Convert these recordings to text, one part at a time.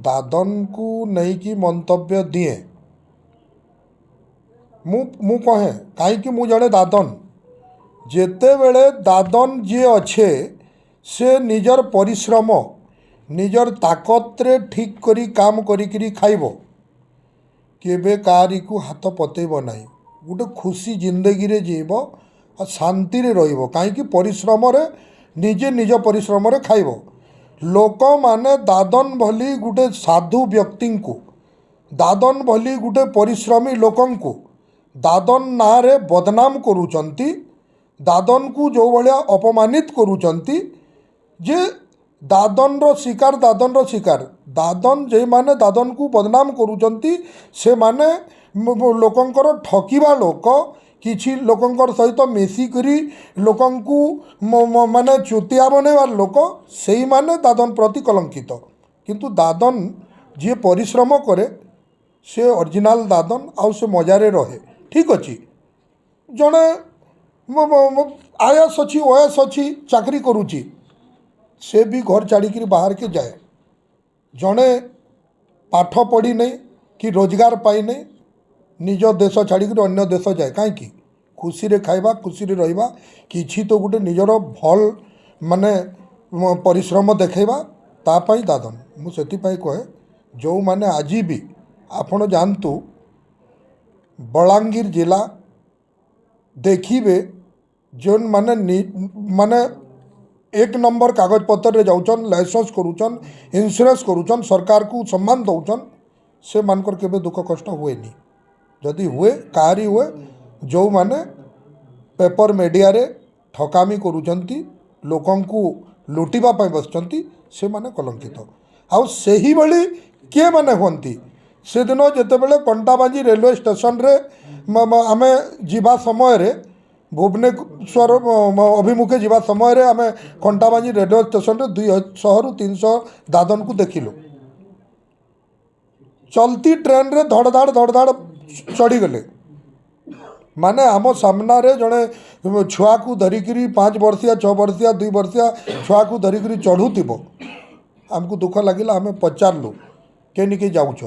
दादन को नहीं कि मंतव्य दिए मु कहे कहीं मु जड़े दादन जेते बेले दादन जी अच्छे से निजर परिश्रम निजर ताकत रे ठीक करी काम करी खाइब केबे कारी को हाथ पतेब नहीं गोटे खुशी जिंदगी रे जीव और शांति रे रहिबो कहीं परिश्रम रे निजे निज परिश्रम रे खाइब लोक माने दादन भली गोटे साधु व्यक्ति को दादन भली गोटे परिश्रमी लोकन को दादन ना रे बदनाम करूचंती दादन को जो भलिया अपमानित करूचंती जे दादन रो शिकार दादन जे माने दादन को बदनाम करूचंती से माने लोकंकर ठकिबा लोक किछि लोकंकर सहित मिसिकरी लोकंकु माने चुतिया बनेबार लोक सेही माने दादन प्रति कलंकित किंतु दादन जी परिश्रम करे से ओरिजिनल दादन आउ से मजारे रहे ठीक अच्छी जड़े आयस अच्छी ओएस अच्छी चाकरी करुच्ची से भी घर छाड़ी बाहर के जाए जड़े पाठ पढ़ी नहीं कि रोजगार पाई नहीं निज देश छाड़ी अन्य देश जाए कहीं खुशी रे खाइबा खुशी रे रहिबा किछि तो गोटे निजर भल माने परिश्रम देखैबा तापाई दादन मु सेतिपाई कहे जो माने आज भी आपण जानतु बलांगीर जिला देखिबे जोन माने एक नंबर कागज पत्र रे जाउचन लाइसेंस करूचन इंश्योरेंस करूचन सरकार को सम्मान दउचन से मानकर केबे दुख कष्ट हुए नहीं जदि हुए काहारी हुए जो माने पेपर मीडिया रे ठकामी करूचंती लोकन को लुटिबा पाई बसचंती से माने कलंकित आउ सही भली के माने होंती से दिन जेतेबेले कंटाबांजी रेलवे स्टेशन रे आमे जीवा समय रे भुवनेश्वर अभिमुखे जीवा समय रे आमे कंटाबांजी रेलवे स्टेशन रे 200 रु 300 दादन को देखिलु चलती ट्रेन रे धड़धाड़ चढ़ी गले माने आम सामना रे जड़े छुआ को धरिकी 5 वर्षिया 6 वर्षिया 2 वर्षिया छुआ को धरिकी चढ़ुब आमको दुख लगिला आम पचारू के जाऊछ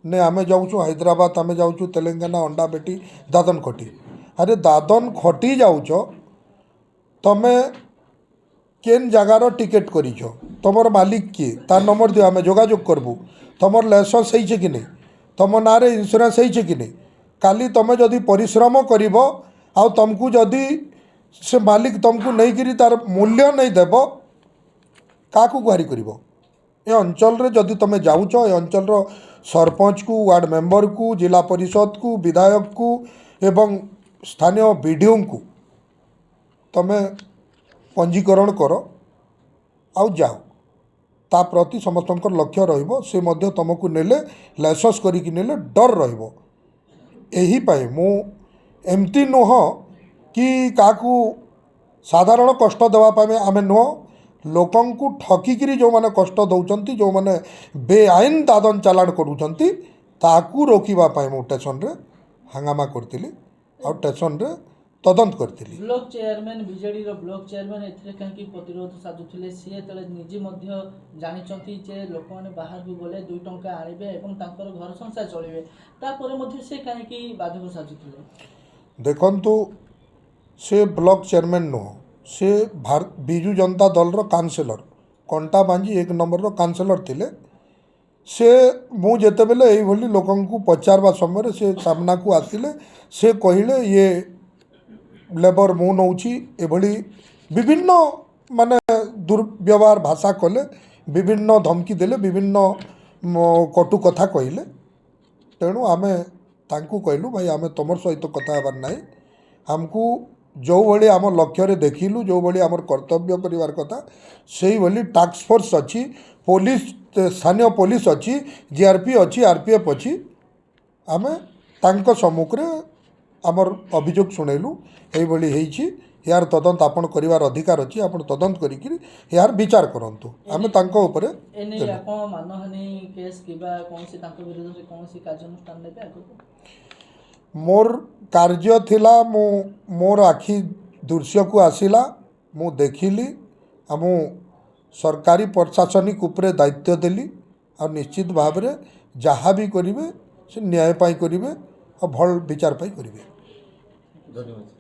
ने आमे जाऊँ हैदराबाद आमे जाऊँ तेलंगाना अंडा बेटी दादन खटी अरे दादन खटी जाऊछ तमे केन जगार टिकेट करिछ तुमर मालिक किए तार नंबर दियो आमे जोगाजोग करबू तुमर लाइसेंस है कि नहीं तुम ना रे इंश्योरेंस है कि नहीं काली तुम जदि परिश्रम करिबो आउ तुमको जदि से मालिक तुमको नहीं करी तार मूल्य नहीं देब क्या गुहारी करिबो ए अंचल रे जदि तुम जाऊछ ए अंचल रो सरपंच को वार्ड मेंबर को जिला परिषद को विधायक को एवं स्थानीय बीडीओ को तुम पंजीकरण कर आउ जाओ ता प्रति समस्त लक्ष्य रहिबो से मध्य तुमको नेले लाइसेंस करिकी नेले डर रहिबो एही पाई मु एमती नुह कि काकू साधारण कष्ट देवा पाए आमे नुह लोकन को ठकिकी जो माने कष्ट दौरान जो माने बेआईन दादन चालाण करूछंती ताकू रोकिबा पाए मु स्टेशन रे हंगामा करतिली और स्टेशन रे तदंत करतिली ब्लॉक चेयरमैन बीजेडी रो ब्लॉक चेयरमैन एथरे कांकी प्रतिरोध साजुथिले से तले निजे मध्य जानिचंती जे लोक माने बाहर को गले 2 टंका आनिबे एवं तांकर घर संसार चलिबे तापरे मध्य से कांकी बाधक साजुथिले देखंतु से ब्लॉक चेयरमैन नो से बिजू जनता दल रो काउंसिलर कंटाबांजी 1 नंबर रो काउंसिलर थिले से मु जेतेबेले एई भली लोकन को पचारबा समय से सामना को आसिले से कहिले ये लेबर मु नौची एभली विभिन्न माने दुर्व्यवहार भाषा कले विभिन्न धमकी देले विभिन्न कटु कथा कहले तेणु आमे तांकू कहलु भाई आमे तुम सहित कथा हबार नहीं हमको जो भली आम लक्ष्य रे देखिलु जो भली आमर कर्तव्य करिवार कथा सेही भली टास्क फोर्स अच्छी पुलिस स्थानीय पुलिस अच्छी जीआरपी अच्छी आरपीएफ अच्छी आमे तांको सम्मुख रे आमर अभियोग शुणेलु यही यार तदंत आपण करिवार अधिकार अच्छी आपण तदंत करिकी यार विचार करंतु आमे तांको ऊपर एने आपण मानहानि केस किबा कोनसी तांको विरोध रे कोनसी कार्यानुष्ठान नेबे आगो मोर कार्य थिला मोर आखि दृश्य को आसिला मु देखिली आमु सरकारी प्रशासनिक उपरे दायित्व देली और निश्चित भाव में जहाँ भी करेंगे से न्याय पाई करेंगे और भल विचार पाई करेंगे। धन्यवाद।